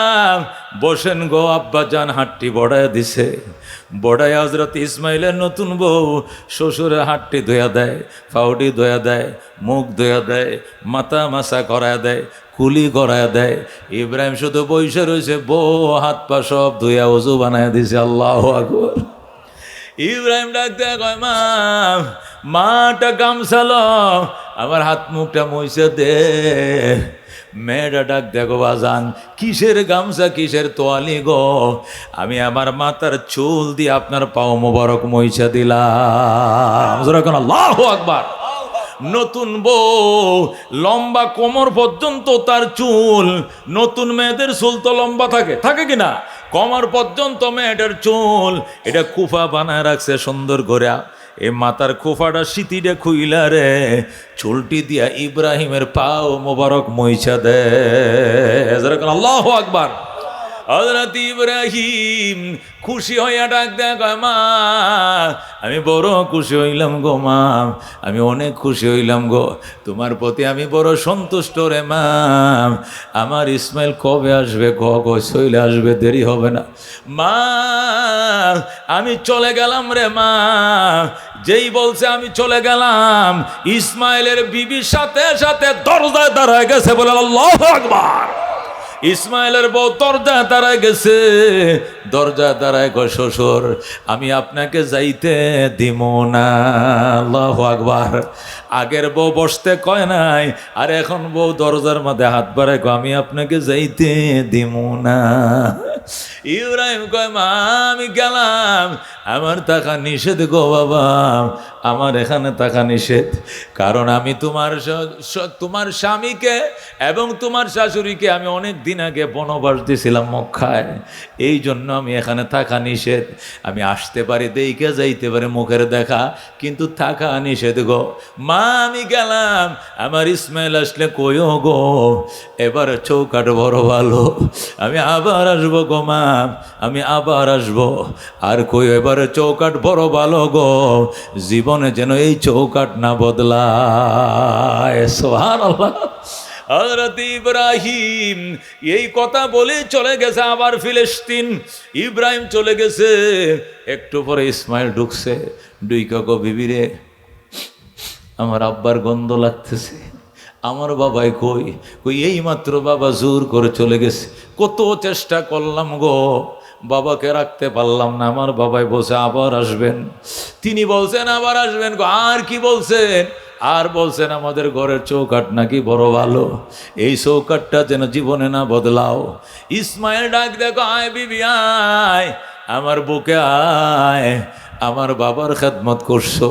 বসেন গো। আব্বা জান হাটটি বড়ায় দিছে। বড়াই হযরত ইসমাইলের নতুন বউ শ্বশুরের হাটটি ধোয়া দেয়, পাউডি ধোয়া দেয়, মুখ ধোয়া দেয়, মাথা মাসা করায় দেয়, কুলি করায় দেয়। ইব্রাহিম শুধু বসে রয়েছে, বউ হাত পা সব ধুয়া ওযু বানায় দিছে। আল্লাহু আকবার। ইব্রাহিম ডাক দেয় কয় মা, মাটা গামছালো, আমার হাত মুখটা মুইছে দে। মেয়েটা ডাক দেখো, বাজান কিসের গামছা কিসের তোয়ালি গো? আমি আমার মাথার চুল দিয়ে আপনার পাও মোবারক মইছা দিলাম। আল্লাহু আকবার। নতুন বউ লম্বা কোমর পর্যন্ত তার চুল। নতুন মেয়েদের চুল তো লম্বা থাকে, থাকে কিনা? কোমর পর্যন্ত মেয়েটার চুল। এটা কুফা বানায় রাখছে সুন্দর করে। এই মাথার খোফাটা সিটিটা খুইলা রে চুলটি দিয়া ইব্রাহিমের পাও মোবারক মইছা দে। আল্লাহু আকবার। হযরত ইব্রাহিম খুশি হইয়া ডাক দেয়, কয় মা আমি বড় খুশি হইলাম গো মা, আমি অনেক খুশি হইলাম গো, তোমার প্রতি আমি বড় সন্তুষ্ট রে মা। আমার ইসমাইল কবে আসবে? চলে আসবে, দেরি হবে না মা। আমি চলে গেলাম রে মা। যেই বলছে আমি চলে গেলাম, ইসমাইলের বিবির সাথে সাথে দরজায় দাঁড়ায় গেছে, বলে আল্লাহু আকবার। ইসমাইলের বউ দরজায় দাঁড়ায় গেছে, দরজায় দাঁড়ায় কয় শ্বশুর আমি আপনাকে যাইতে দিব না। আল্লাহু আকবার। আগের বউ বসতে কয় নাই, আর এখন বউ দরজার মধ্যে হাত বাড়ায় কয় আমি আপনাকে যাইতে দিব না। ইব্রাহিম কয় মা আমি গেলাম, আমার টাকা নিষেধ গো বাবা, আমার এখানে টাকা নিষেধ, কারণ আমি তোমার স্বামীকে এবং তোমার শাশুড়িকে আমি অনেক দিন আগে বনবাস দিয়েছিলাম মক্কায়, এই জন্য আমি এখানে থাকা নিষেধ। আমি আসতে পারি, দেখে যাইতে পারি, মুখের দেখা, কিন্তু থাকা নিষেধ গো মা। আমি গেলাম, আমার ইসমাইল আসলে কইও গো এবার চৌকাট বড় ভালো, আমি আবার আসবো গো মা, আমি আবার আসবো। আর কই এবারে চৌকাট বড় ভালো গো, জীবনে যেন এই চৌকাট না বদলায়। সুবহানাল্লাহ। হযরত ইব্রাহিম এই কথা বলে চলে গেছে আবার ফিলিস্তিন। ইব্রাহিম চলে গেছে, একটু পরে ইসমাইল ঢুকছে, ডুইকা গো বিবিরে আমার আব্বার গন্ধ লাগতেছে, আমার বাবাই কই? কই এই মাত্র বাবা জোর করে চলে গেছে, কত চেষ্টা করলাম গো, বাবাকে রাখতে পারলাম না। আমার বাবাই বলছে আবার আসবেন, তিনি বলছেন আবার আসবেন গো। আর কি বলছেন? আর বলছেন আমাদের ঘরের চৌকাট নাকি বড় ভালো, এই চৌকাটটা যেন জীবনে না বদলাও। ইসমাইল ডাক দেখো, আয় বিবি আয়, আমার বুকে আয়, আমার বাবার খেদমত করছো,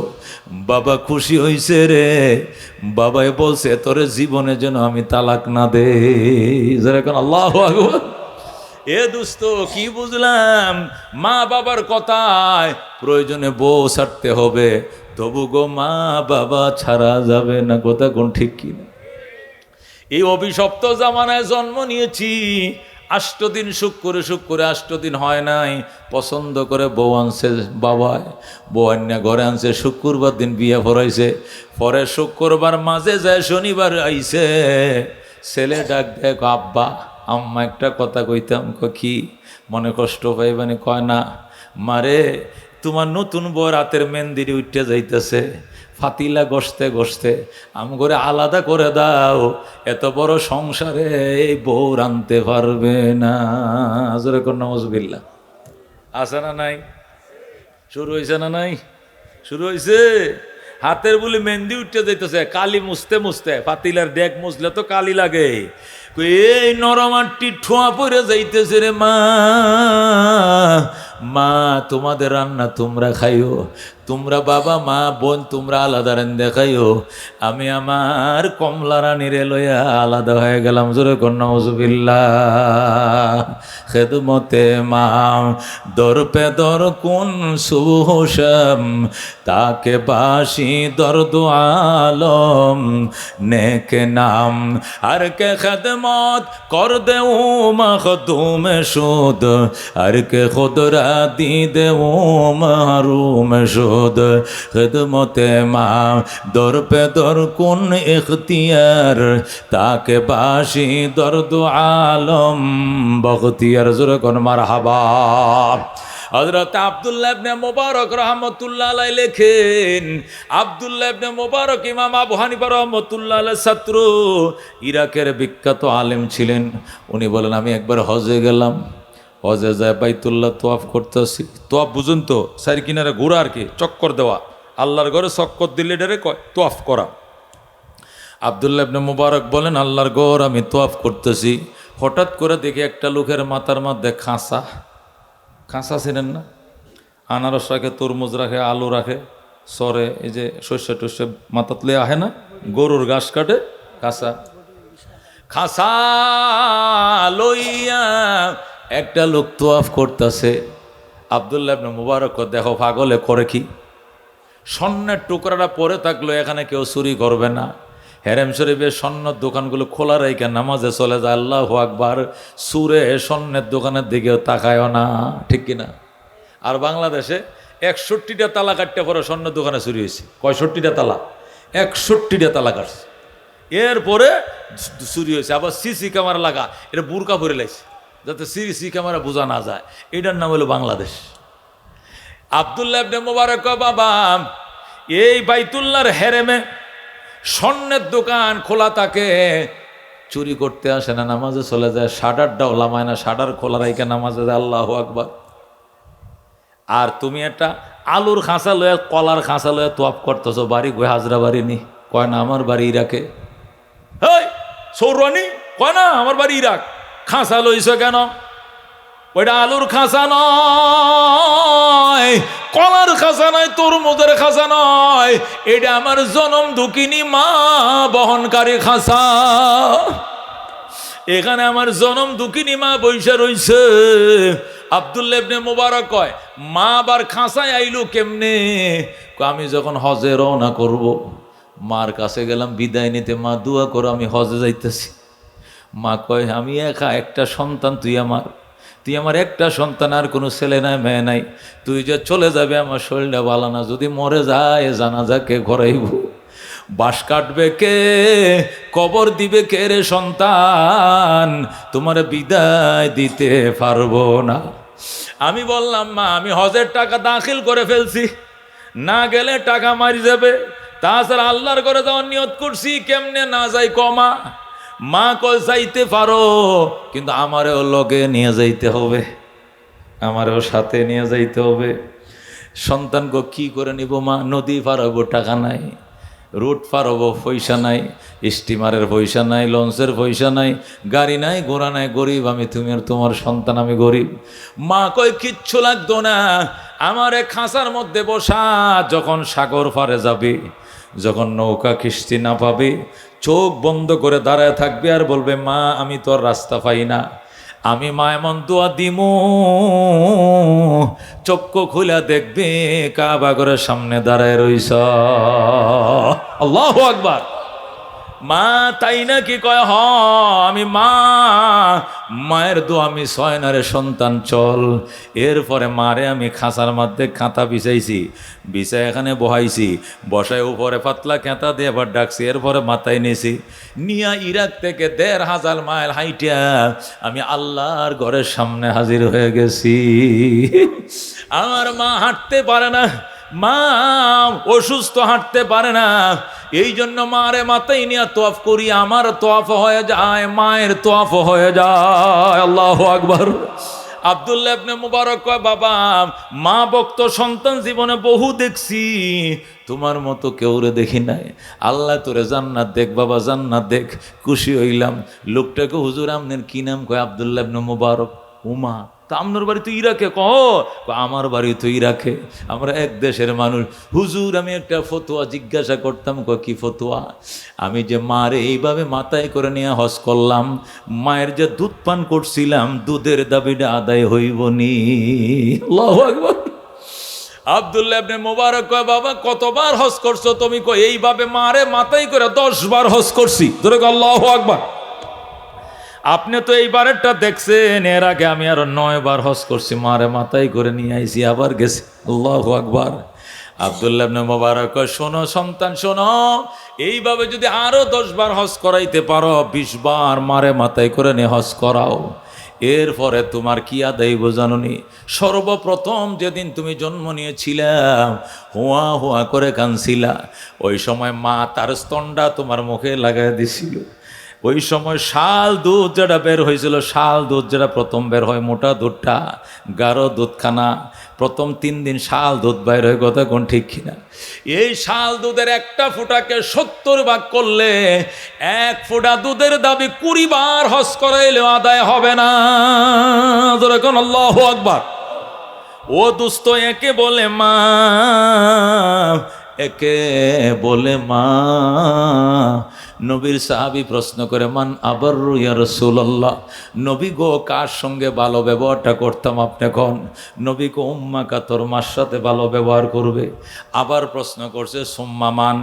বাবা খুশি হইছে রে। বাবাই বলছে তোরে জীবনে যেন আমি তালাক না দে। যেরকম আল্লাহু আকবার। এ দোস্ত কি বুঝলাম? মা বাবার কথায় প্রয়োজনে বউ ছাড়তে হবে, তবু গো মা বাবা ছাড়া যাবে না। কথা কোন ঠিক কিনা? এই অভিশপ্ত জামানায় জন্ম নিয়েছি, 8 দিন সুখ করে 8 দিন হয় নাই, পছন্দ করে বউ আনছে বাবায়, বউ আন্যা ঘরে আনছে, শুক্রবার দিন বিয়ে ভরাইছে, পরে শুক্রবার মাঝে যায় শনিবার আইছে, ছেলে ডাক দেয় আব্বা আম্মা একটা কথা কইতাম। কি মনে কষ্ট পাইবানি? কয় না মারে, তোমার নতুন বউ রাতের মেন্দিরে উঠতে যাইতেছে, ফাতিলা গসতে গসতে আম করে আলাদা করে দাও, এত বড় সংসারে এই বউ রানতে পারবে না। জোরে কর নাউজুবিল্লাহ। আছে না নাই? শুরু হয়েছে না নাই? শুরু হয়েছে। হাতের বলি মেহেন্দি উঠতে যাইতেছে, কালি মুছতে মুছতে, পাতিলার ডেক মুছলে তো কালি লাগে, এই নরমাটি ঠোঁয়া পড়ে যাইতেছে রে মা। মা তোমাদের রান্না তোমরা খাইও, তোমরা বাবা মা বোন তোমরা আলাদা রান্না খাইও, আমি আমার কমলা রানীর লইয়া আলাদা হয়ে গেলাম। জোরে কর নাউজুবিল্লাহ। খেদমতে মা দর পে দর কোন সুহসম, তাকে বাসি দর্দ আলম নেক নাম, আর কে খেদমত কর দেও মখদুম শুদ, আর কে খুদরা দি দেও মারুম শুদ। খেদমতে মা দর পে দর কোন ইখতিয়ার, তাকে বাসি দর্দ আলম বখতিয়ার। জোরে কোন মারহাবা। হযরত আব্দুল্লাহ ইবনে মুবারক রাহমাতুল্লাহ আলাইহি লেখেন, আব্দুল্লাহ ইবনে মুবারক ইমাম আবু হানিফা রাহমাতুল্লাহ আলাইহির ছাত্র, ইরাকের বিখ্যাত আলেম ছিলেন। উনি বলেন আমি একবার হজে গেলাম, হজে যায় বাইতুল্লাহ তোয়াফ করতেছি। তোয়াফ বুঝুন তো, চারি কিনারে ঘোরা আর কি, চক্কর দেওয়া, আল্লাহর ঘরে চক্কর দিলে এটারে কয় তোয়াফ করা। আব্দুল্লাহ ইবনে মুবারক বলেন আল্লাহর ঘর আমি তোয়াফ করতেছি, হঠাৎ করে দেখি একটা লোকের মাথার মধ্যে খাঁচা। খাঁচা ছিলেন না? আনারস রাখে, তরমুজ রাখে, আলু রাখে, সরে এই যে শস্য টস্য মাথাত লয়ে আহে না, গরুর ঘাস কাটে, খাঁচা। খাঁচা লইয়া একটা লোক তোয়াফ করতেছে। আব্দুল্লাহ ইবনে মুবারক দেখো পাগলে করে কি, স্বর্ণের টুকরাটা পরে থাকলো, এখানে কেউ চুরি করবে না, হেরেম শরীফের স্বর্ণের দোকানগুলো খোলা রেখে নামাজে চলে যায়, আল্লাহু আকবার, সুরে স্বর্ণের দোকানের দিকেও তাকায়ও না, ঠিক কিনা? আর বাংলাদেশে 61টা তালা কাটতে পরে স্বর্ণের দোকানে চুরি হয়েছে। 65টা তালা? 61টা তালা কাটছে, এরপরে চুরি হয়েছে। আবার সিসি ক্যামেরা লাগা, এটা বুরকা ভরে লাগছে যাতে সিসি ক্যামেরা বোঝা না যায়। এটার নাম হলো বাংলাদেশ। আব্দুল্লাহ ইবনে মুবারক বাবা, এই বাইতুল্লাহর হেরেমে স্বর্ণের দোকান খোলা থাকে, চুরি করতে আসে না, নামাজে চলে যায়। শাটারটাও লামায় না, শাটার খোলা রাইকে নামাজে যায়, আল্লাহু আকবার। আর তুমি একটা আলুর খাঁচা লয়ে, কলার খাঁচা লয়ে তোয়াপ করতেছো, বাড়ি গো হাজরা বাড়ি নি, কয় না আমার বাড়ি ইরাকে। হেই সৌরানি, কয় না আমার বাড়ি ইরাক। খাঁচা লইছ কেন? ওইটা আলুর খাঁচা নয়, কলার খাঁচা নয়, তরমুজের খাঁচা নয়, এটা আমার জনম দুঃখিনী মা বহনকারী খাঁচা। এখানে আমার জনম দুঃখিনী মা বৈশা রইছে। আব্দুল্লাহ ইবনে মুবারক কয়, মা আবার খাঁচায় আইলো কেমনে? আমি যখন হজে রওনা করব, মার কাছে গেলাম বিদায় নিতে, মা দোয়া করো আমি হজে যাইতেছি। মা কয়, আমি একা একটা সন্তান, তুই আমার একটা সন্তান, আর কোনো ছেলে নাই মেয়ে নাই, তুই যে চলে যাবে আমার শরীরটা ভালো না, যদি মরে যায় জানাজাকে ঘরাইব, বাঁশ কাটবে কে, কবর দিবে কে রে সন্তান, তোমার বিদায় দিতে পারবো না। আমি বললাম, মা আমি হজের টাকা দাখিল করে ফেলছি, না গেলে টাকা মারি যাবে, তাছাড়া আল্লাহর ঘরে যাওয়ার নিয়ত করছি, কেমনে না যাই কমা? মা কয়, যাইতে পারো, কিন্তু আমারেও লগে নিয়ে যাইতে হবে, আমারও সাথে নিয়ে যাইতে হবে। সন্তানকে কি করে নিব মা? নদী পারাবো, টাকা নাই, রুট পারাবো, পয়সা নাই, স্টিমারের পয়সা নাই, লঞ্চের পয়সা নাই, গাড়ি নাই, ঘোড়া নাই, গরিব আমি, তুমি আর তোমার সন্তান, আমি গরিব। মা কয়, কিচ্ছু লাগতো না, আমার এক খাঁচার মধ্যে বসা, যখন সাগর পারে যাবে, যখন নৌকা কিস্তি না পাবে, চোখ বন্ধ করে দাঁড়ায় থাকবে আর বলবে, মা আমি তো আর রাস্তা পাই না। আমি মা এমন দোয়া দিমু, চক্ষু খুলে দেখবে কাবা ঘরের সামনে দাঁড়ায় রইছ। আল্লাহু আকবার। মা তাই নাকি? কয় হ, আমি মা, মায়ের দোয়া আমি ছয় না রে সন্তান, চল। এরপরে মারে আমি খাঁচার মধ্যে কাঁথা বিছাইছি, বিছাই এখানে বহাইছি, বসায় উপরে পাতলা কাঁথা দিয়ে আবার ডাকছি, এরপরে মাথায় নিয়েছি, নিয়া ইরাক থেকে ১,৫০০ মাইল হাইটিয়া আমি আল্লাহর ঘরের সামনে হাজির হয়ে গেছি। আমার মা হাঁটতে পারে না, মা অসুস্থ, হাঁটতে পারে না, এই জন্য মারে মাথায় নিয়ে তোয়াফ করি, আমার তোয়াফ হয়ে যায়, মায়ের তোয়াফ হয়ে যায়। আল্লাহু আকবার। আব্দুল্লাহ ইবনে মুবারক কয়, বাবা মা ভক্ত সন্তান জীবনে বহু দেখছি, তোমার মতো কেউরে দেখি নাই। আল্লাহ তোরে জান্নাত দেখ বাবা, জান্নাত দেখ। খুশি হইলাম। লোকটাকে, হুজুর আপনার কি নাম? কয় আব্দুল্লাহ ইবনে মুবারক। উমা, তা আপনার বাড়ি তো ইরাকে? আমার বাড়ি তো ইরাকে, আমরা এক দেশের মানুষ। হুজুর আমি একটা ফতোয়া জিজ্ঞাসা করতাম। কি ফতোয়া? আমি যে মারে এইভাবে মাথায় করে নিয়ে হজ করলাম, মায়ের যে দুধ পান করছিলাম, দুধের দাবিটা আদায় হইব নি? আল্লাহু আকবার। আব্দুল্লাহ ইবনে মুবারক কয়, বাবা কতবার হজ করছো তুমি? কয় এইভাবে মারে মাথায় করে 10 বার হজ করছি। ধরে আল্লাহু আকবার। আপনি তো এইবারেরটা দেখছেন, এর আগে আমি আরো 9 বার হজ করছি, মারে মাথায় করে নিয়ে আইছি, আবার গেছি। আল্লাহু আকবার। আব্দুল্লাহ ইবনে মুবারক কয়, শোনো সন্তান শোনো, এইভাবে যদি আরো 10 বার হজ করাইতে পারো, 20 বার মারে মাথায় করে নিয়ে হজ করাও, এরপরে তোমার কি আদায় বোঝানোনি? সর্বপ্রথম যেদিন তুমি জন্ম নিয়েছিলাম, হুয়া হুয়া করে কাঁদছিলা, ওই সময় মা তার স্তনটা তোমার মুখে লাগাই দিছিল। ওই সময় শাল দুধ যেটা বের হয়েছিল, শাল দুধ যেটা প্রথম বের হয়, মোটা দুধটা, গাঢ় দুধখানা, প্রথম 3 দিন শাল দুধ বাইর হয়, কথা কোন ঠিক কিনা? এই শাল দুধের একটা ফোঁটাকে 70 ভাগ করলে 1 ফোঁটা দুধের দাবি 20 বার হজ করাইলেও আদায় হবে না। যেরকম আল্লাহু আকবার। ও দুস্থ, একে বলে মা, একে বলে মা, নবীর সাহাবী প্রশ্ন করে, মান আবাররু ইয়া রাসূলুল্লাহ, নবী গো কার সঙ্গে ভালো ব্যবহারটা করতাম আপনি কোন? নবী কো উম্মাকা, তোর মার সাথে ভালো ব্যবহার করবে। আবার প্রশ্ন করছে সুম্মা মান,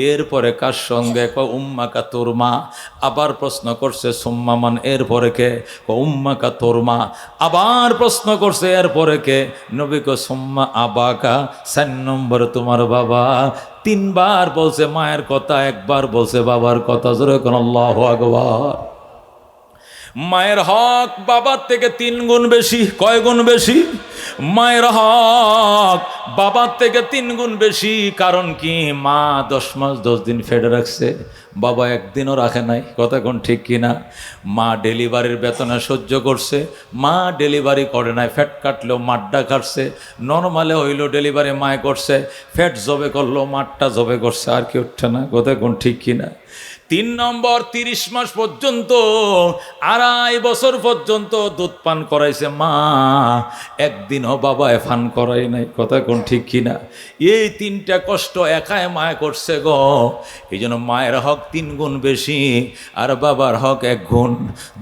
এরপরে কার সঙ্গে? ক উম্মাকা, তোর মা। আবার প্রশ্ন করছে সুম্মা মান, এরপরে কে? ক উম্মাকা, তোর মা। আবার প্রশ্ন করছে এরপরে কে? নবী কো সুম্মা আবাকা, 4 নম্বরে তোমার বাবা। 3 বার বলছে মায়ের কথা, একবার বলছে বাবার কথা। জোরে কোন আল্লাহু আকবার। মায়ের হক বাবার থেকে 3 গুণ বেশি। কয় গুণ বেশি? মায়ের হক বাবার থেকে 3 গুণ বেশি। কারণ কি? মা 10 মাস 10 দিন ফেডে রাখছে, বাবা একদিনও রাখে নাই। কথা কোন ঠিক কিনা? মা ডেলিভারির বেতনে সহ্য করছে, মা ডেলিভারি করে নাই, ফ্যাট কাটলেও মাঠটা কাটছে। নর্মালে হইলো ডেলিভারি মায় করছে, ফ্যাট জবে করলো, মাঠটা জবে করছে, আর কি উঠছে না। কথা কোন ঠিক কিনা? 3 নম্বর, 30 মাস পর্যন্ত, 2.5 বছর পর্যন্ত দুধ পান করাইছে মা, একদিনও বাবা পান করাই নাই। কথা কোন ঠিক কিনা? এই 3টা কষ্ট একাই মায় করছে গো। এই জন্য মায়ের হক 3 গুণ বেশি, আর বাবার হক 1 গুণ।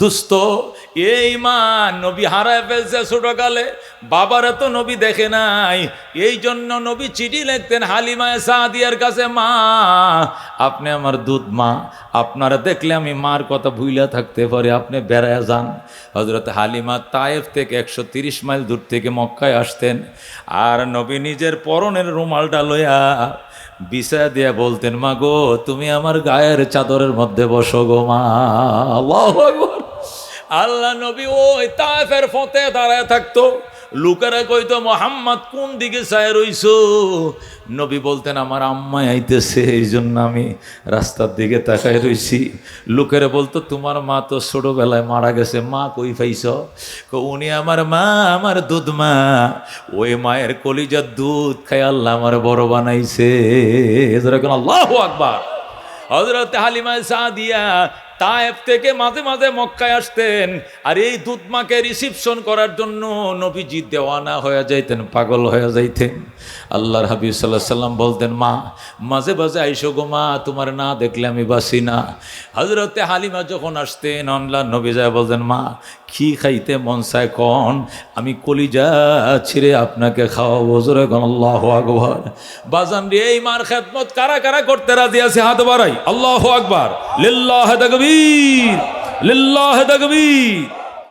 দুস্থ, এই মা নবী হারায় ফেলছে ছোটকালে, বাবারা তো নবী দেখে নাই। এই জন্য নবী চিঠি লিখতেন হালিমা সাদিয়ার কাছে, মা আপনি আমার দুধ মা, আপনারা দেখলে আমি মার কথা ভুইলা থাকতে পারি, আপনি বেড়ায় যান। হযরত হালিমা তায়েফ থেকে 130 মাইল দূর থেকে মক্কায় আসতেন, আর নবী নিজের পরনের রুমালটা লইয়া বিছায়া দিয়া বলতেন, মা গো তুমি আমার গায়ের চাদরের মধ্যে বসো গো মা। আল্লাহু আকবার। আল্লাহ নবী ওই তায়েফের ফতে দাঁড়ায় থাকতো, লোকেরা কইতো মোহাম্মদ কোন দিকে চায় রইছো? নবী বলতেন আমার আম্মা আইতেছে, এই জন্য আমি রাস্তার দিকে তাকায় রইছি। লোকেরা বলতো তোমার মা তো ছোটবেলায় মারা গেছে, মা কই পাইছ? উনি আমার মা, আমার দুধ মা, ওই মায়ের কলিজার দুধ খাই আল্লাহ আমার বড় বানাইছে। আল্লাহু আকবার। হযরত হালিমা সাদিয়া তায়েফ থেকে মাঝে মাঝে মক্কায় আসতেন, আর এই দুধ মাকে রিসিপশন করার জন্য নবীজি দেওয়ানা হয়ে যাইতেন, পাগল হয়ে যাইতেন। আল্লাহর হাবিব সাল্লাল্লাহু আলাইহি সাল্লাম বলতেন, মা মাঝে মাঝে আইসো গো মা, তোমার না দেখলে আমি বাসি না। হযরতে হালিমা যখন আসতেন, আল্লাহর নবী যায় বলতেন, মা কি খাইতে মন চায় কন, আমি কলিজা ছিঁড়ে আপনাকে খাওয়াবো। জোরে কোন আল্লাহু আকবার। বাজান রে, এই মার খেদমত কারা কারা করতে রাজি আছে? হাত বাড়াই। আল্লাহু আকবার। লিল্লাহি তাকবীর, লিল্লাহি তাকবীর।